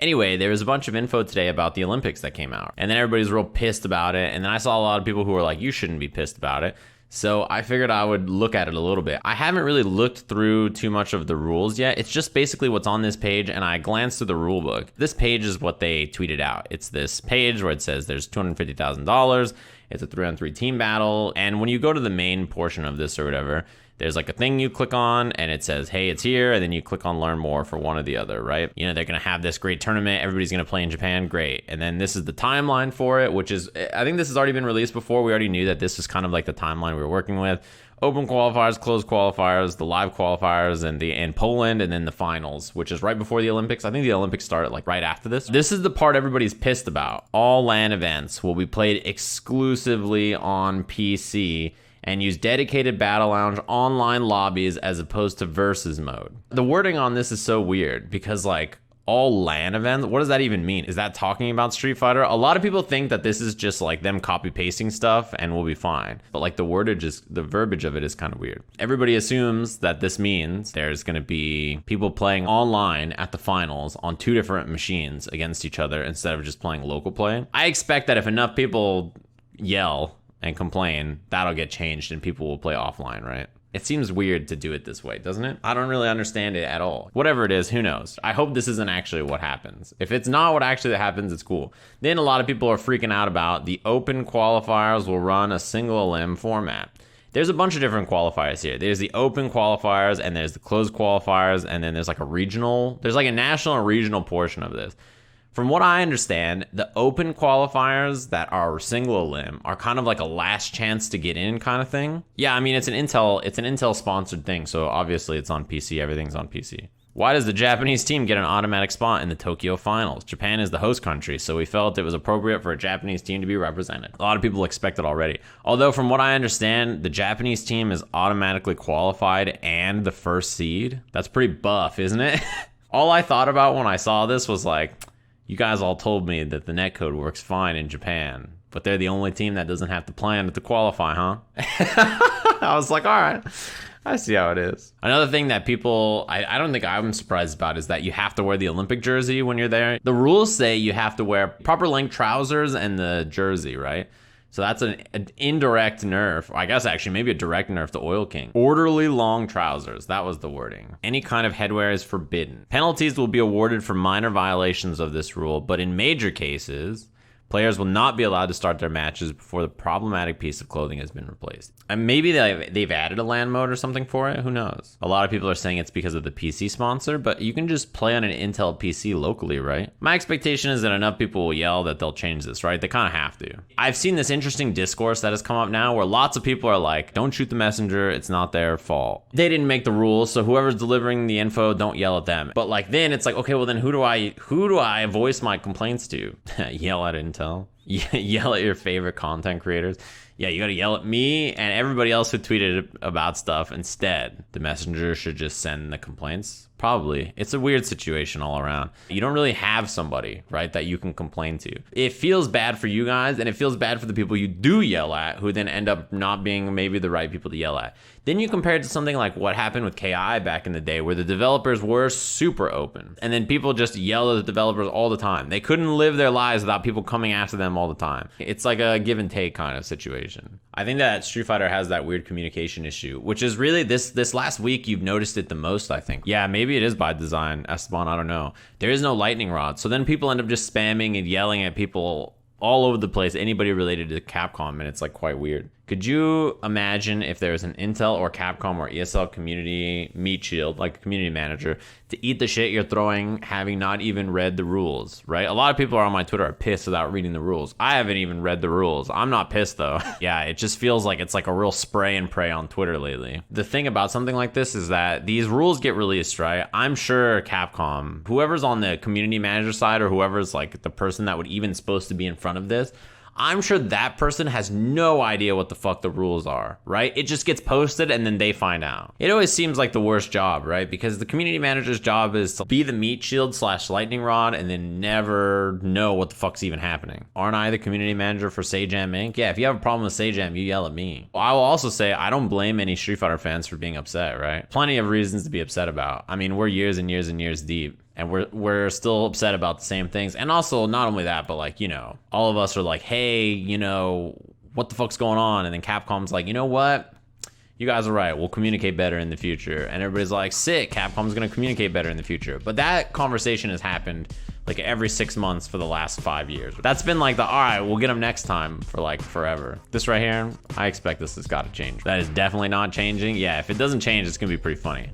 Anyway, there was a bunch of info today about the Olympics that came out, and then everybody's real pissed about it. And then I saw a lot of people who were like, you shouldn't be pissed about it. So I figured I would look at it a little bit. I haven't really looked through too much of the rules yet. It's just basically what's on this page, and I glanced through the rule book. This page is what they tweeted out. It's this page where it says there's $250,000. It's a 3-on-3 team battle. And when you go to the main portion of this or whatever, there's like a thing you click on and it says, hey, it's here. And then you click on learn more for one or the other, right? You know, they're going to have this great tournament. Everybody's going to play in Japan. Great. And then this is the timeline for it, which is, I think this has already been released before. We already knew that this is kind of like the timeline we were working with. Open qualifiers, closed qualifiers, the live qualifiers, and in Poland, and then the finals, which is right before the Olympics. I think the Olympics start like right after this. This is the part everybody's pissed about. All LAN events will be played exclusively on PC and use dedicated Battle Lounge online lobbies as opposed to versus mode. The wording on this is so weird because like all LAN events, what does that even mean? Is that talking about Street Fighter? A lot of people think that this is just like them copy pasting stuff and we'll be fine. But like the verbiage of it is kind of weird. Everybody assumes that this means there's going to be people playing online at the finals on 2 different machines against each other instead of just playing local play. I expect that if enough people yell and complain, that'll get changed and people will play offline, right? It seems weird to do it this way, doesn't it? I don't really understand it at all. Whatever it is, who knows? I hope this isn't actually what happens. If it's not what actually happens, it's cool. Then a lot of people are freaking out about the open qualifiers will run a single elim format. There's a bunch of different qualifiers here. There's the open qualifiers and there's the closed qualifiers, and then there's like a national and regional portion of this. From what I understand, the open qualifiers that are single elim are kind of like a last chance to get in kind of thing. Yeah, I mean, it's an Intel sponsored thing, so obviously it's on PC, everything's on PC. Why does the Japanese team get an automatic spot in the Tokyo finals? Japan is the host country, so we felt it was appropriate for a Japanese team to be represented. A lot of people expect it already. Although from what I understand, the Japanese team is automatically qualified and the first seed. That's pretty buff, isn't it? All I thought about when I saw this was like, you guys all told me that the netcode works fine in Japan, but they're the only team that doesn't have to plan to qualify, huh? I was like, all right, I see how it is. Another thing that people, I don't think I'm surprised about is that you have to wear the Olympic jersey when you're there. The rules say you have to wear proper length trousers and the jersey, right? So that's an indirect nerf. I guess actually maybe a direct nerf to Oil King. Orderly long trousers. That was the wording. Any kind of headwear is forbidden. Penalties will be awarded for minor violations of this rule, but in major cases, players will not be allowed to start their matches before the problematic piece of clothing has been replaced. And maybe they've added a LAN mode or something for it. Who knows? A lot of people are saying it's because of the PC sponsor, but you can just play on an Intel PC locally, right? My expectation is that enough people will yell that they'll change this, right? They kind of have to. I've seen this interesting discourse that has come up now where lots of people are like, don't shoot the messenger. It's not their fault. They didn't make the rules, so whoever's delivering the info, don't yell at them. But like then it's like, okay, well then who do I voice my complaints to? Yell at Intel. Yell at your favorite content creators. Yeah, you gotta yell at me and everybody else who tweeted about stuff instead. The messenger should just send the complaints. Probably. It's a weird situation all around. You don't really have somebody, right, that you can complain to. It feels bad for you guys, and it feels bad for the people you do yell at, who then end up not being maybe the right people to yell at. Then you compare it to something like what happened with KI back in the day, where the developers were super open, and then people just yell at the developers all the time. They couldn't live their lives without people coming after them all the time. It's like a give and take kind of situation. I think that Street Fighter has that weird communication issue, which is really this last week you've noticed it the most, I think. Yeah, maybe it is by design, Esteban, I don't know. There is no lightning rod, so then people end up just spamming and yelling at people all over the place, anybody related to Capcom, and it's like quite weird. Could you imagine if there was an Intel or Capcom or ESL community meat shield, like a community manager, to eat the shit you're throwing, having not even read the rules, right? A lot of people are on my Twitter are pissed without reading the rules. I haven't even read the rules. I'm not pissed though. Yeah, it just feels like it's like a real spray and pray on Twitter lately. The thing about something like this is that these rules get released, right? I'm sure Capcom, whoever's on the community manager side or whoever's like the person that would even supposed to be in front of this, I'm sure that person has no idea what the fuck the rules are, right? It just gets posted and then they find out. It always seems like the worst job, right? Because the community manager's job is to be the meat shield / lightning rod and then never know what the fuck's even happening. Aren't I the community manager for Sajam Inc? Yeah, if you have a problem with Sajam, you yell at me. I will also say I don't blame any Street Fighter fans for being upset, right? Plenty of reasons to be upset about. I mean, we're years and years and years deep. And we're still upset about the same things. And also, not only that, but like, you know, all of us are like, hey, you know, what the fuck's going on? And then Capcom's like, you know what? You guys are right. We'll communicate better in the future. And everybody's like, sick. Capcom's going to communicate better in the future. But that conversation has happened like every 6 months for the last 5 years. That's been like the, all right, we'll get them next time for like forever. This right here, I expect this has got to change. That is definitely not changing. Yeah, if it doesn't change, it's going to be pretty funny.